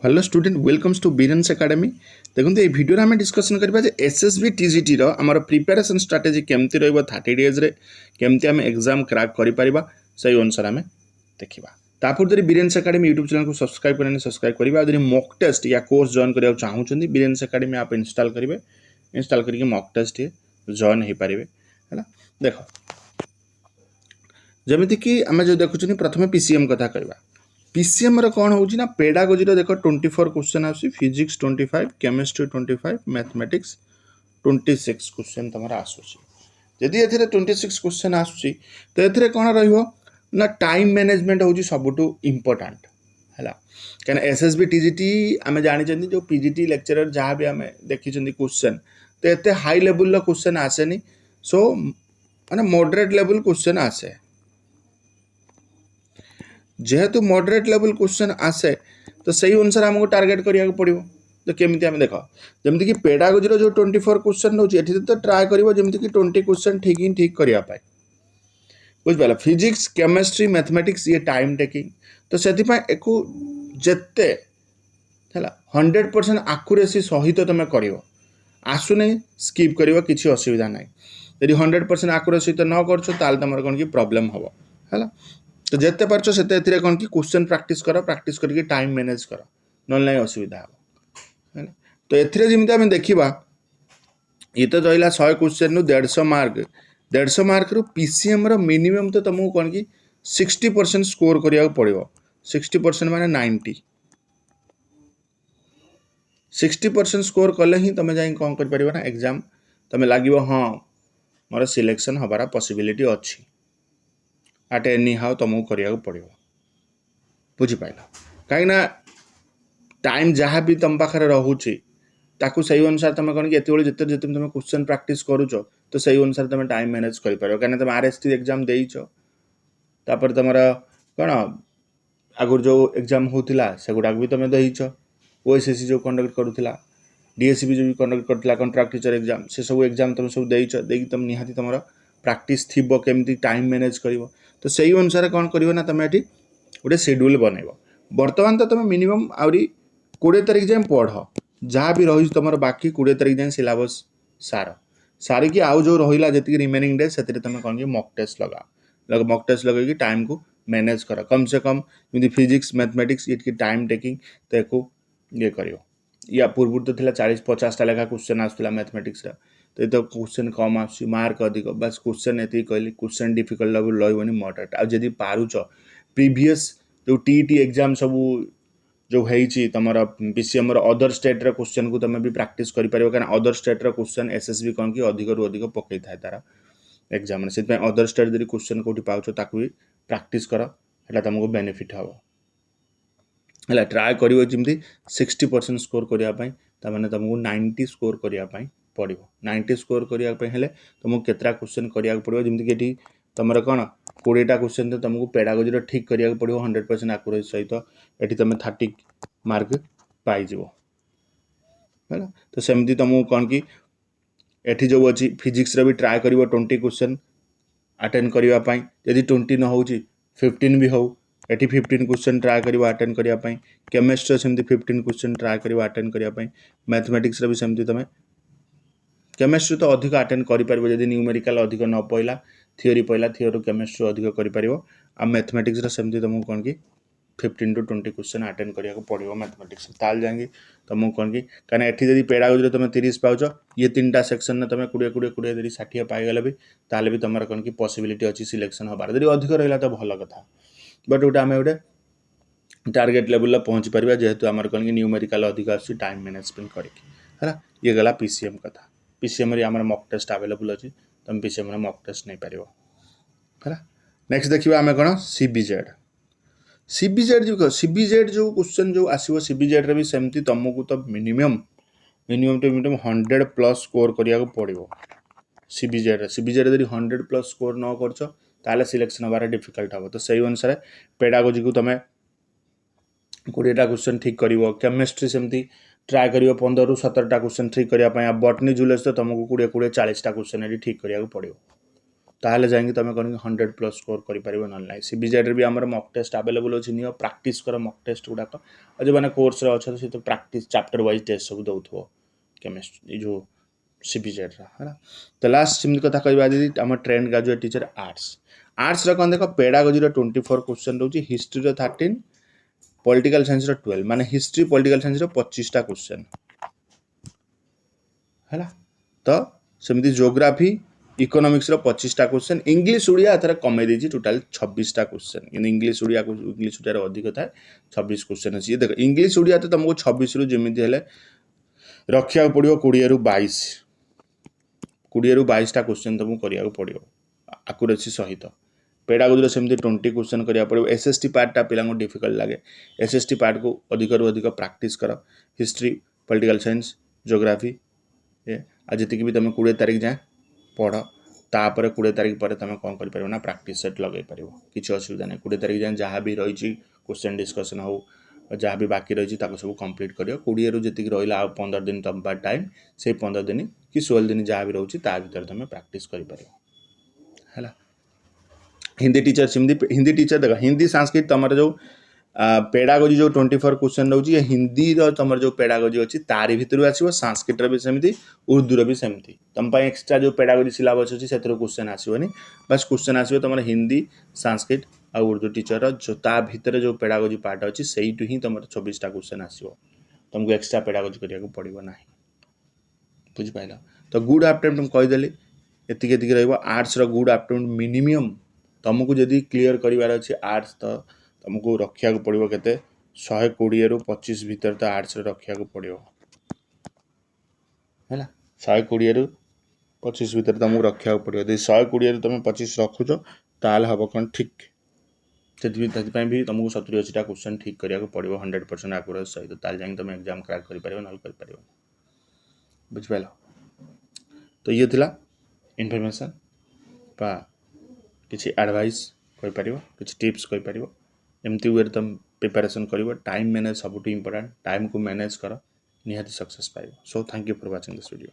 Hello student welcomes to Biren's Academy. देखो ये video आम डिस्कसन करवा एसएसबी टीजीटी आमर प्रिपेरेसन स्ट्राटेजी केमती रही 30 डेज रे केमती आम एग्जाम क्रैक करिपरिबा सही अनुसार आम देखा। तापर जब बीरेन्स एकेडमी यूट्यूब चैनल को सब्सक्राइब करें सब्सक्राइब करेंगे। आदि मॉक टेस्ट या कोर्स जॉइन करने चाहूँगी बीरेन्स एकेडमी आप इंस्टॉल करेंगे। इंस्टॉल करके मॉक टेस्ट जॉइन हो पारे है। देख जमीक आम जो देखुं प्रथम पीसीएम कथा कहवा। पीसीएम कौन होना पेडागोजी देख 24 क्वेश्चन आसी फिजिक्स 25 केमिस्ट्री 25 मैथमेटिक्स 26 क्वेश्चन तुम आसूसी। जदि ए 26 क्वेश्चन आसूसी तो ये कौन रहा टाइम मैनेजमेंट हूँ सबुठ इम्पोर्टाट है। क्या एसएसबी टीजीटी आम जानी जो पीजीटी लेक्चरर जहाँ भी आम देखी क्वेश्चन तो ये हाई लेवल क्वेश्चन आसेनी। सो माने मॉडरेट लेवल क्वेश्चन आसे। जेहेतु मॉडरेट लेवल क्वेश्चन आसे तो सही अनुसार आमको टार्गेट करिया पड़ो। तो केमी आम देख जमीक कि पेडागोजी जो 24 क्वेश्चन रोचे तो ट्राए कर जमीक 20 क्वेश्चन ठीक करने बुझिपाल। फिजिक्स केमिस्ट्री मैथमेटिक्स ये टाइम टेकिंग तो से जिते 100% आकुरेसी सहित तुम कर आसुना स्किप कर किसी असुविधा ना। यदि 100% आकुरेसी सहित न कर तुम कौन कि प्रोब्लेम हम है। तो जिते पार्छ से कौन कि क्वेश्चन प्रैक्टिस करके टाइम मैनेज कर ना असुविधा हम। तो ये आम देखा ये तो रहा 100 क्वेश्चन रु 150 मार्क 150 मार्क रु पीसीएम रो मिनिमम तो तुमको कौन कि 60% स्कोर करिया पड़ो। 60% माने 90 60% स्कोर कले ही तुम जा कौन कर ना एग्जाम तुम लगे हाँ मोर सिलेक्शन हबार पॉसिबिलिटी अच्छी एट एनी हाउ तुमको करिया पड़ो। बुझिपाल कहीं टाइम जहाँ भी तुम पाखे रोचे ताकू सही अनुसार तुम कौन कि जिते जिते तुम क्वेश्चन प्रैक्टिस करुच तो सही अनुसार तुम टाइम मैनेज कर कहीं तुम आरएसटी एग्जाम देच तापर तुम कौन आगुरी जो एग्जाम होता से गुड़ाक भी तुम देच ओएसएससी जो कंडक्ट करूला डीएससी जो कंडक्ट करता कंट्राक्ट टीचर एग्जाम से सब एग्जाम तुम सब देच तुम निहाती तुम प्रैक्टिस थी केमती टाइम मैनेज कर तो सही अनुसार कौन कर ना तुम ये गोटे शेड्यूल बनइब। बर्तमान तो तुम मिनिमम आहरी 20 तारिख जाए पढ़ जहाँ भी रही तुम बाकी 20 तारिख जाए सिलेबस सारिकी आउ जो रहा जी रिमेनिंग डे से तुम कौन कि मॉक टेस्ट लगा मॉक टेस्ट लगे टाइम को मैनेज कर कम से कम जमी फिजिक्स मैथमेटिक्स ये टाइम टेकिंग तो ये कर या पूर्व तो 40-50 लेखा क्वेश्चन आसूला मैथमेटिक्स तो ये तो क्वेश्चन कम आस मार्क अधिक बस क्वेश्चन ये कहली क्वेश्चन डिफिकल्ट लेवल रही मॉडरेट आदि पारुच प्रीवियस जो टीईटी एग्जाम सब जो है तुम पीसीएम अदर स्टेट रे क्वेश्चन को तुम भी प्रैक्टिस कर पार क्या अदर स्टेट रे क्वेश्चन एसएसबी कौन कि अधिक रु अधिक पकई था तार एग्जाम से अदर स्टेट जब क्वेश्चन कौटी पाच ताकू भी प्रैक्टिस कर तुमको बेनिफिट हम है। ट्राए करमती 60% स्कोर करने तुमको 90 स्कोर करने पड़ो। 90 स्कोर करने तुमको केतरा क्वेश्चन करा पड़ो जमीक तुम कौन 20टा क्वेश्चन तो तुमको पेडागोजी ठीक करा पड़ो 100% आकुरेसी सहित ये तुम 30 मार्क पाइज है। तो सेमती तुमको कौन कि एठी जो अच्छी फिजिक्स भी ट्राए कर 20 क्वेश्चन अटेंड करने यदि 20 न हो 15 भी हो एटी 15 क्वेश्चन ट्राए कर अटेंड करने। केमिस्ट्री सेमती 15 क्वेश्चन ट्राए कर अटेंड करने। मैथमेटिक्स भी सेमती तुम केमिस्ट्री तो अधिक अटेंड कर जब न्यूमेरिकल अधिक न पड़ा थियोरी पड़ा थियोरी केमिस्ट्री अधिक कर मैथमेटिक्स सेमती तुमको कौन कि 15 to 20 क्वेश्चन अटेंड करने पड़ो मैथमेटिक्स ताल जाएंगे तुमको कौन कि कहीं एटी जब पेडागोजी तुम 30 पाच ये 3टा सेक्शन में तुम 20 60 पाईगले भी ताल भी तुम कौन कि पॉसिबिलिटी अच्छी सिलेक्शन हबार जब अधिक रहा तो भल कथा बट गोटे आम गोटे टार्गेट लेवल पहुँची पार जेहेतु आम कौन कि न्यूमेरिकल अधिक आस टाइम मैनेजमेंट करके ये गला पीसीएम कथा। पीसीएम आम मॉक टेस्ट अवेलेबल अच्छी तुम पीसीएम मॉक टेस्ट नहीं पार है। नेक्स्ट देखिए आम कौन सीबीजेड सीबीजेड जो क्वेश्चन जो आसो सीबीजेड भी सेमती तुमको तो मिनिमम टू मिनिमम 100+ स्कोर करने पड़ो। सीबीजेड जब 100+ स्कोर न कर सिलेक्शन हबार डिफिकल्ट हम तो सही अनुसार पेडागोजी को तुम 20टा क्वेश्चन ठीक कर केमिस्ट्री सेमती ट्राए कर 15 ରୁ 17टा क्वेश्चन ठीक करने। बॉटनी जुलॉजी तो तुमको 20-40टा क्वेश्चन ये ठीक करा पड़ो ताहले जाएंगे तुम कौन 100+ स्कोर करें ना ना सीबीजेड भी आम मक टेस्ट आवेलेबल अच्छी नियो प्रैक्टिस कर मक टेस्ट गुड़ाक और जो मैंने कोर्स अच्छे सी तो प्रैक्टिस चैप्टर वाइज टेस्ट सब दौथ केमिस्ट्री जो सीबीजेड है तो लास्ट सेमती कथा कहवा दीदी आम ट्रेंड ग्रेजुएट टीचर आर्ट्स कौन देख पेडागोजी 24 क्वेश्चन रोचे हिस्ट्री 13 पॉलिटिकल साइंस 12 माने हिस्ट्री पॉलिटिकल साइंस 25टा क्वेश्चन है तो सेमती ज्योग्राफी इकोनॉमिक्स 25टा क्वेश्चन इंग्लिश ओडिया एथर कमे देछि टोटल 26टा क्वेश्चन कि इंग्लिश ओडिया को इंग्लिश ओडिया अधिक था 26 क्वेश्चन अछि देख इंग्लिश ओडिया तो तुमको 26 रु जेमिति हेले रखिया पड़ियो 20 रु 22 20 रु 22टा क्वेश्चन तुमको करिया पड़ियो एक्यूरेसी सहित पेडागोजी सेमती 20 क्वेश्चन करिया पड़ियो एसएसटी पार्टा पिलांको डिफिकल्ट लागे एसएसटी पार्ट को अधिक रु अधिक प्रैक्टिस कर हिस्ट्री पॉलिटिकल साइंस ज्योग्राफी आज जी भी तुम 20 तारीख जाए पढ़ तापर 20 तारीख पर तुम कौन कर ना प्रैक्टिस सेट लगे पार किसी असुविधा नहीं 20 तारीख जाए जहाँ भी रही क्वेश्चन डिस्कसन हो जहाँ भी बाकी रही सब कंप्लीट कर 20 रु जी रहा 15 दिन तुम टाइम से 15 दिन कि 16 दिन जहाँ भी रोचे भर तुम प्रैक्टिस कर हिंदी टीचर सिमती हिंदी टीचर देख हिंदी संस्कृत तुम जो पेडागोजी जो 24 क्वेश्चन रोचे हिंदी तुम जो पेडागोजी अच्छी तारी भितर आसो संस्कृत भी सेमती उर्दूर भी सेमती तुम एक्सट्रा जो पेडागोजी सिलेबस अच्छी से क्वेश्चन आसोनी बस क्वेश्चन आसो तुम हिंदी संस्कृत आ उर्दू टीचर जो ता भितर जो पेडागोजी पार्ट अच्छी से ही तुम 24टा क्वेश्चन आसो तुमको एक्सट्रा पेडागोजी करा पड़ो ना बुझिपाल तो गुड आफ्टरनून तुम कहीदेली एतिक आर्ट्स गुड आफ्टरनून मिनिमम तुमको जदि क्लीयर करार अच्छे आर्ट्स तो तुमको रखा पड़ो के 120 रु 25 भितर तो आर्ट्स रखा पड़ो है 120 रु 25 भितर तुमको रखा पड़ो यदि 120 रु तुम 25 रखुच ताल हम कौन ठीक से भी तुमको 70-80टा क्वेश्चन ठीक करा पड़ो 100% एक्यूरेसी सहित ताल जाए तुम एग्जाम क्रैक कर ना कर बुझिपाल तो ये थिला इनफॉरमेशन बा किसी एडवाइस कहीपर किसी टिप्स कहीपर एमती वे तुम प्रिपरेशन कर टाइम मैनेज सब इंपोर्टेंट टाइम को मैनेज कर निहाती सक्सेस पाइब so thank you for watching this video.